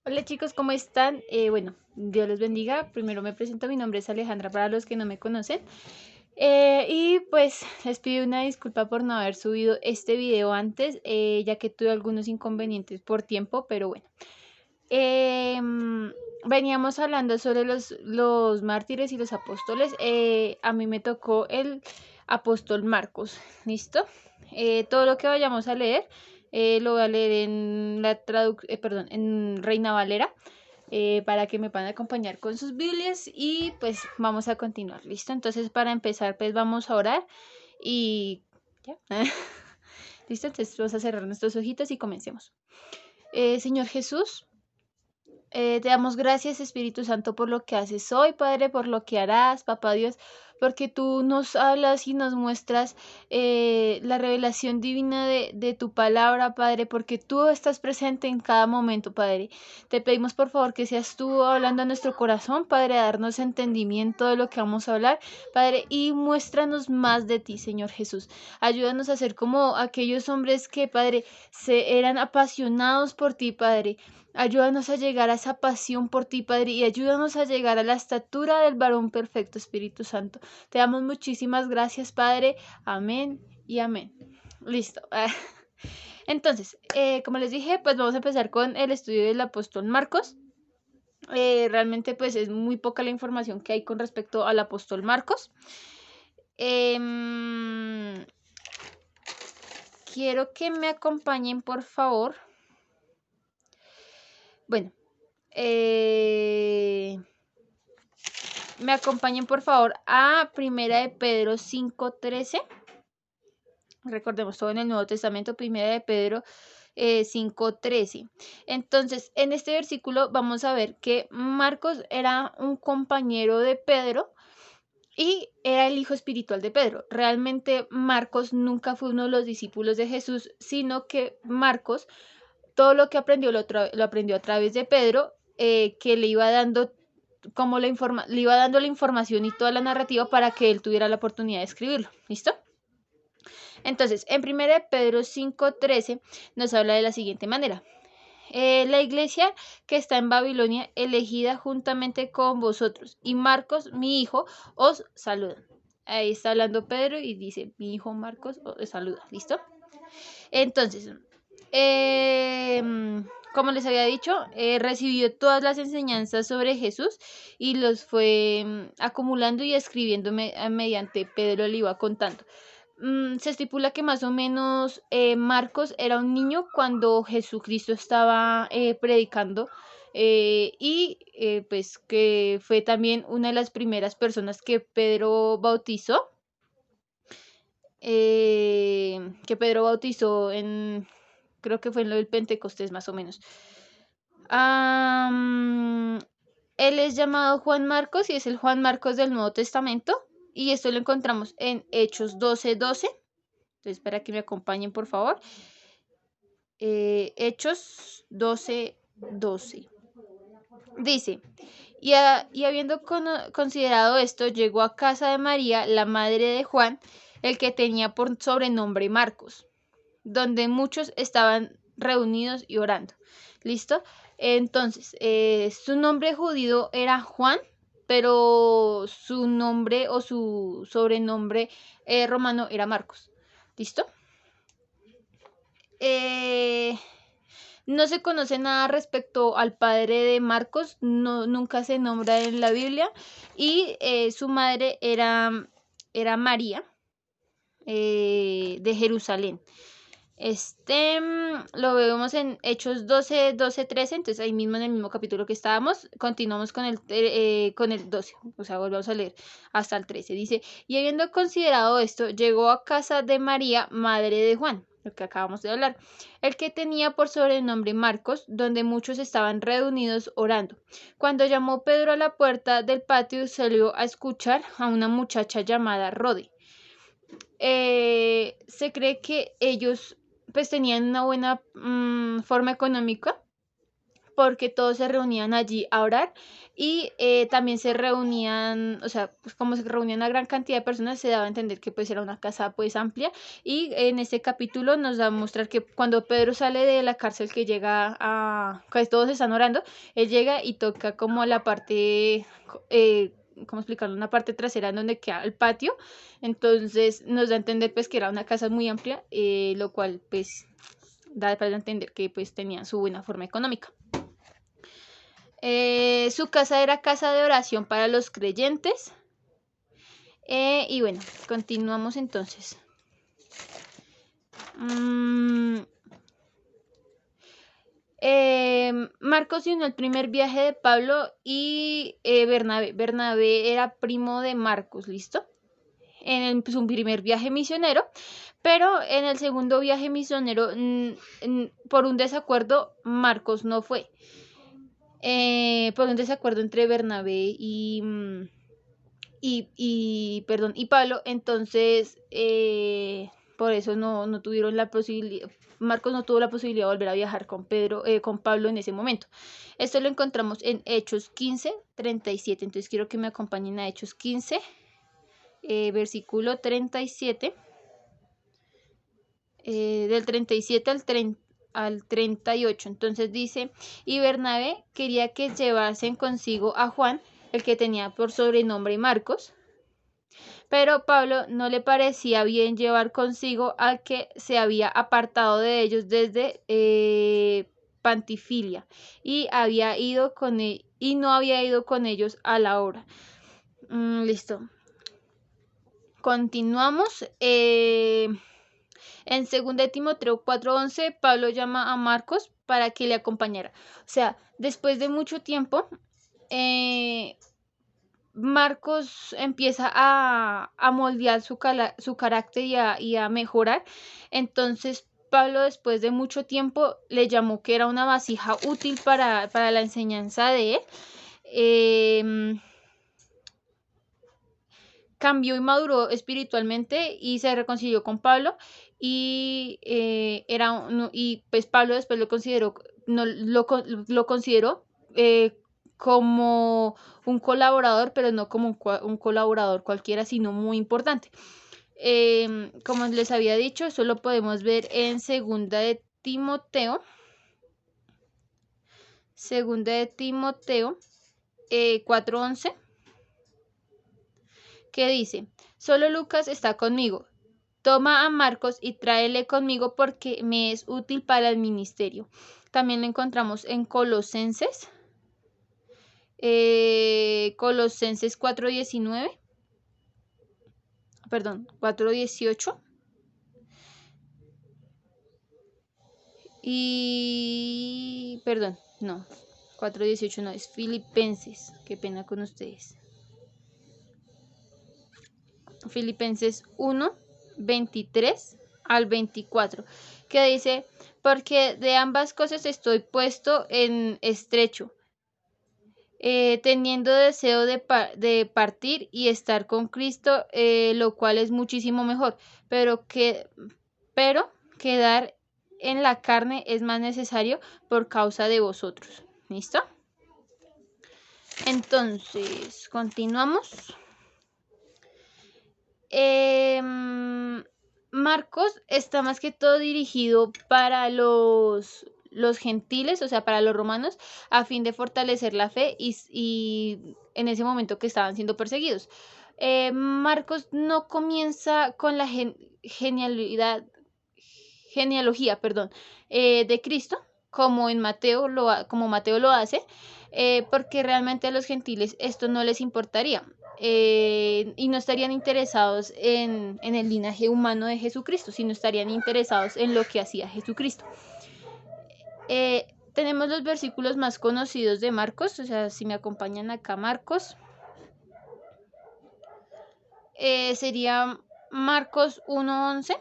Hola chicos, ¿cómo están? Bueno, Dios los bendiga. Primero me presento, mi nombre es Alejandra para los que no me conocen. Y pues les pido una disculpa por no haber subido este video antes, ya que tuve algunos inconvenientes por tiempo, pero bueno. Veníamos hablando sobre los mártires y los apóstoles. A mí me tocó el apóstol Marcos, ¿listo? Todo lo que vayamos a leer, lo voy a leer en perdón, en Reina Valera, para que me puedan acompañar con sus Biblias y pues vamos a continuar, ¿listo? Entonces para empezar pues vamos a orar y ya. ¿Listo? Entonces vamos a cerrar nuestros ojitos y comencemos. Señor Jesús, te damos gracias, Espíritu Santo, por lo que haces hoy, Padre, por lo que harás, Papá Dios, porque tú nos hablas y nos muestras la revelación divina de tu palabra, Padre, porque tú estás presente en cada momento, Padre. Te pedimos, por favor, que seas tú hablando a nuestro corazón, Padre, a darnos entendimiento de lo que vamos a hablar, Padre, y muéstranos más de ti, Señor Jesús. Ayúdanos a ser como aquellos hombres que, Padre, se eran apasionados por ti, Padre. Ayúdanos a llegar a esa pasión por ti, Padre, y ayúdanos a llegar a la estatura del varón perfecto, Espíritu Santo. Te damos muchísimas gracias, Padre. Amén y amén. Listo. Entonces, como les dije, pues vamos a empezar con el estudio del apóstol Marcos. Realmente, pues es muy poca la información que hay con respecto al apóstol Marcos. Quiero que me acompañen, por favor. Bueno, me acompañen por favor a Primera de Pedro 5:13. Recordemos todo en el Nuevo Testamento, Primera de Pedro 5:13. Entonces, en este versículo vamos a ver que Marcos era un compañero de Pedro y era el hijo espiritual de Pedro. Realmente Marcos nunca fue uno de los discípulos de Jesús, sino que Marcos todo lo que aprendió lo aprendió a través de Pedro, que le iba dando le iba dando la información y toda la narrativa para que él tuviera la oportunidad de escribirlo. ¿Listo? Entonces, en 1 Pedro 5:13 nos habla de la siguiente manera. La iglesia que está en Babilonia, elegida juntamente con vosotros, y Marcos, mi hijo, os saluda. Ahí está hablando Pedro y dice, mi hijo Marcos os saluda. ¿Listo? Entonces, eh, como les había dicho, recibió todas las enseñanzas sobre Jesús y los fue acumulando y escribiendo mediante Pedro le iba contando. Se estipula que más o menos Marcos era un niño cuando Jesucristo estaba predicando, pues que fue también una de las primeras personas que Pedro bautizó, creo que fue en lo del Pentecostés más o menos. Am, Él es llamado Juan Marcos y es el Juan Marcos del Nuevo Testamento. Y esto lo encontramos en Hechos 12:12. Entonces, para que me acompañen, por favor. Hechos 12:12. Dice, y habiendo considerado esto, llegó a casa de María, la madre de Juan, el que tenía por sobrenombre Marcos, donde muchos estaban reunidos y orando. ¿Listo? Entonces, su nombre judío era Juan, pero su nombre o su sobrenombre romano era Marcos. ¿Listo? Eh, no se conoce nada respecto al padre de Marcos, no, nunca se nombra en la Biblia, y su madre era María, de Jerusalén. Lo vemos en Hechos 12:13, entonces ahí mismo en el mismo capítulo que estábamos, continuamos con el 12, o sea, volvamos a leer hasta el 13. Dice, y habiendo considerado esto, llegó a casa de María, madre de Juan, lo que acabamos de hablar, el que tenía por sobrenombre Marcos, donde muchos estaban reunidos orando. Cuando llamó Pedro a la puerta del patio, salió a escuchar a una muchacha llamada Rode. Se cree que ellos pues tenían una buena forma económica, porque todos se reunían allí a orar y también se reunían, o sea, pues como se reunían una gran cantidad de personas, se daba a entender que pues era una casa pues amplia. Y en este capítulo nos da a mostrar que cuando Pedro sale de la cárcel, que llega a, pues todos están orando, él llega y toca como la parte, ¿cómo explicarlo? Una parte trasera en donde queda el patio. Entonces nos da a entender pues que era una casa muy amplia, lo cual pues da para entender que pues tenía su buena forma económica. Su casa era casa de oración para los creyentes. Y bueno, continuamos entonces. Marcos se unió al primer viaje de Pablo y Bernabé. Bernabé era primo de Marcos, ¿listo? En su primer viaje misionero, pero en el segundo viaje misionero, por un desacuerdo, Marcos no fue. Por un desacuerdo entre Bernabé y Pablo, entonces por eso no tuvieron la posibilidad. Marcos no tuvo la posibilidad de volver a viajar con Pablo en ese momento. Esto lo encontramos en Hechos 15, 37. Entonces quiero que me acompañen a Hechos 15, versículo 37, del 37 al 38. Entonces dice: y Bernabé quería que llevasen consigo a Juan, el que tenía por sobrenombre Marcos, pero Pablo no le parecía bien llevar consigo al que se había apartado de ellos desde Panfilia y no había ido con ellos a la obra. Listo. Continuamos. En 2 Timoteo 4:11, Pablo llama a Marcos para que le acompañara. O sea, después de mucho tiempo, Marcos empieza a moldear su carácter y a mejorar. Entonces Pablo, después de mucho tiempo, le llamó que era una vasija útil para la enseñanza de él. Cambió y maduró espiritualmente y se reconcilió con Pablo, y pues Pablo después lo consideró como un colaborador, pero no como un colaborador cualquiera, sino muy importante. Como les había dicho, eso lo podemos ver en Segunda de Timoteo 4:11, que dice: solo Lucas está conmigo. Toma a Marcos y tráele conmigo porque me es útil para el ministerio. También lo encontramos en Colosenses 4:19, perdón, 4:18. Y, perdón, no, 4:18 no, es Filipenses, qué pena con ustedes. Filipenses 1:23 al 24, que dice: porque de ambas cosas estoy puesto en estrecho, teniendo deseo de partir y estar con Cristo, lo cual es muchísimo mejor, pero quedar en la carne es más necesario por causa de vosotros. ¿Listo? Entonces, continuamos. Marcos está más que todo dirigido para los gentiles, o sea, para los romanos, a fin de fortalecer la fe y en ese momento que estaban siendo perseguidos. Marcos no comienza con la genealogía, de Cristo, como Mateo lo hace, porque realmente a los gentiles esto no les importaría. Y no estarían interesados en el linaje humano de Jesucristo, sino estarían interesados en lo que hacía Jesucristo. Tenemos los versículos más conocidos de Marcos, o sea, si me acompañan acá, Marcos, sería Marcos 1:11,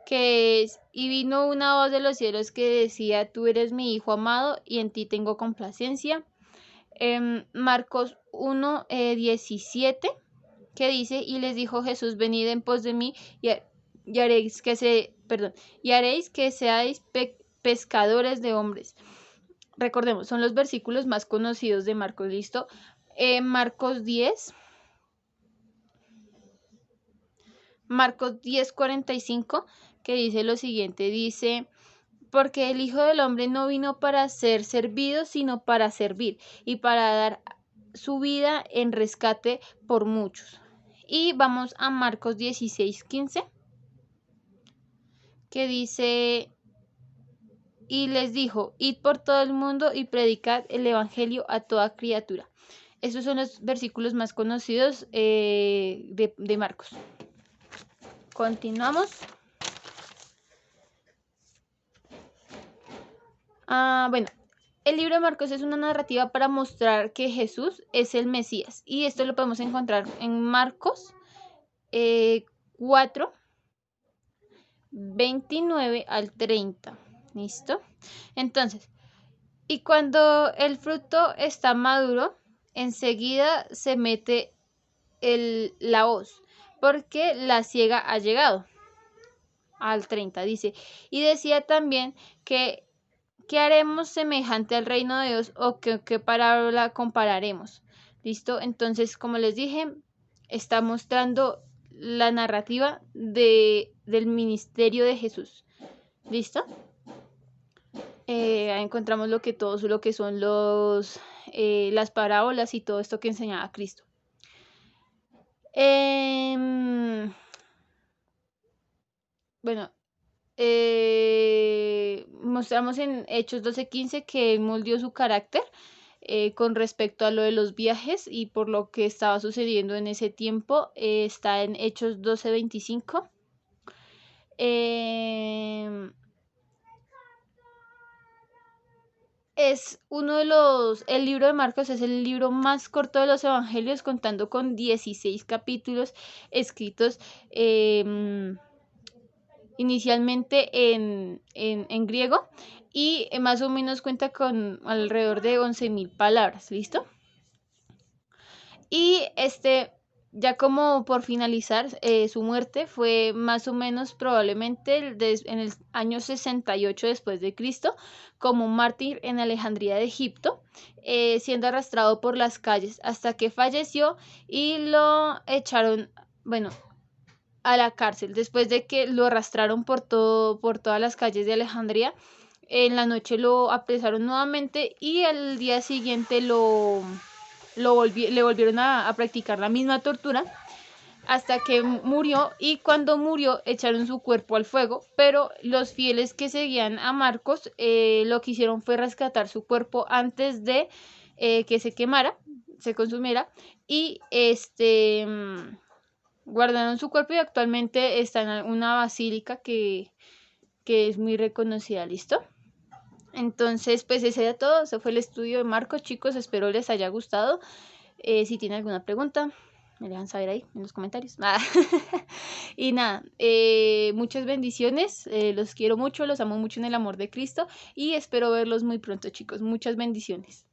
que es: y vino una voz de los cielos que decía: tú eres mi Hijo amado, y en ti tengo complacencia. Marcos 1:17, que dice: y les dijo Jesús: venid en pos de mí, y haréis que seáis pescadores de hombres. Recordemos, son los versículos más conocidos de Marcos, ¿listo? Marcos 10, 45, que dice lo siguiente, dice: porque el Hijo del Hombre no vino para ser servido, sino para servir y para dar su vida en rescate por muchos. Y vamos a Marcos 16, 15, que dice: y les dijo, id por todo el mundo y predicad el evangelio a toda criatura. Esos son los versículos más conocidos de Marcos. Continuamos. Bueno, el libro de Marcos es una narrativa para mostrar que Jesús es el Mesías. Y esto lo podemos encontrar en Marcos 4, 29 al 30. ¿Listo? Entonces, y cuando el fruto está maduro, enseguida se mete la hoz, porque la siega ha llegado. Al 30 dice: y decía también que ¿qué haremos semejante al reino de Dios o qué parábola compararemos? ¿Listo? Entonces, como les dije, está mostrando la narrativa del ministerio de Jesús. ¿Listo? Ahí encontramos lo que son las parábolas y todo esto que enseñaba Cristo. Bueno, mostramos en Hechos 12:15 que moldeó su carácter con respecto a lo de los viajes y por lo que estaba sucediendo en ese tiempo. Está en Hechos 12:25. Es el libro de Marcos es el libro más corto de los evangelios, contando con 16 capítulos escritos inicialmente en griego, y más o menos cuenta con alrededor de 11,000 palabras. ¿Listo? Y ya como por finalizar, su muerte fue más o menos probablemente en el año 68 después de Cristo, como un mártir en Alejandría de Egipto, siendo arrastrado por las calles hasta que falleció y lo echaron, bueno, a la cárcel. Después de que lo arrastraron por todas las calles de Alejandría, en la noche lo apresaron nuevamente y al día siguiente le volvieron a practicar la misma tortura hasta que murió, y cuando murió echaron su cuerpo al fuego, pero los fieles que seguían a Marcos lo que hicieron fue rescatar su cuerpo antes de que se quemara, se consumiera, y guardaron su cuerpo y actualmente está en una basílica que es muy reconocida. ¿Listo? Entonces, pues ese era todo. Ese fue el estudio de Marcos, chicos. Espero les haya gustado. Si tienen alguna pregunta, me dejan saber ahí en los comentarios. Y nada, muchas bendiciones. Los quiero mucho, los amo mucho en el amor de Cristo y espero verlos muy pronto, chicos. Muchas bendiciones.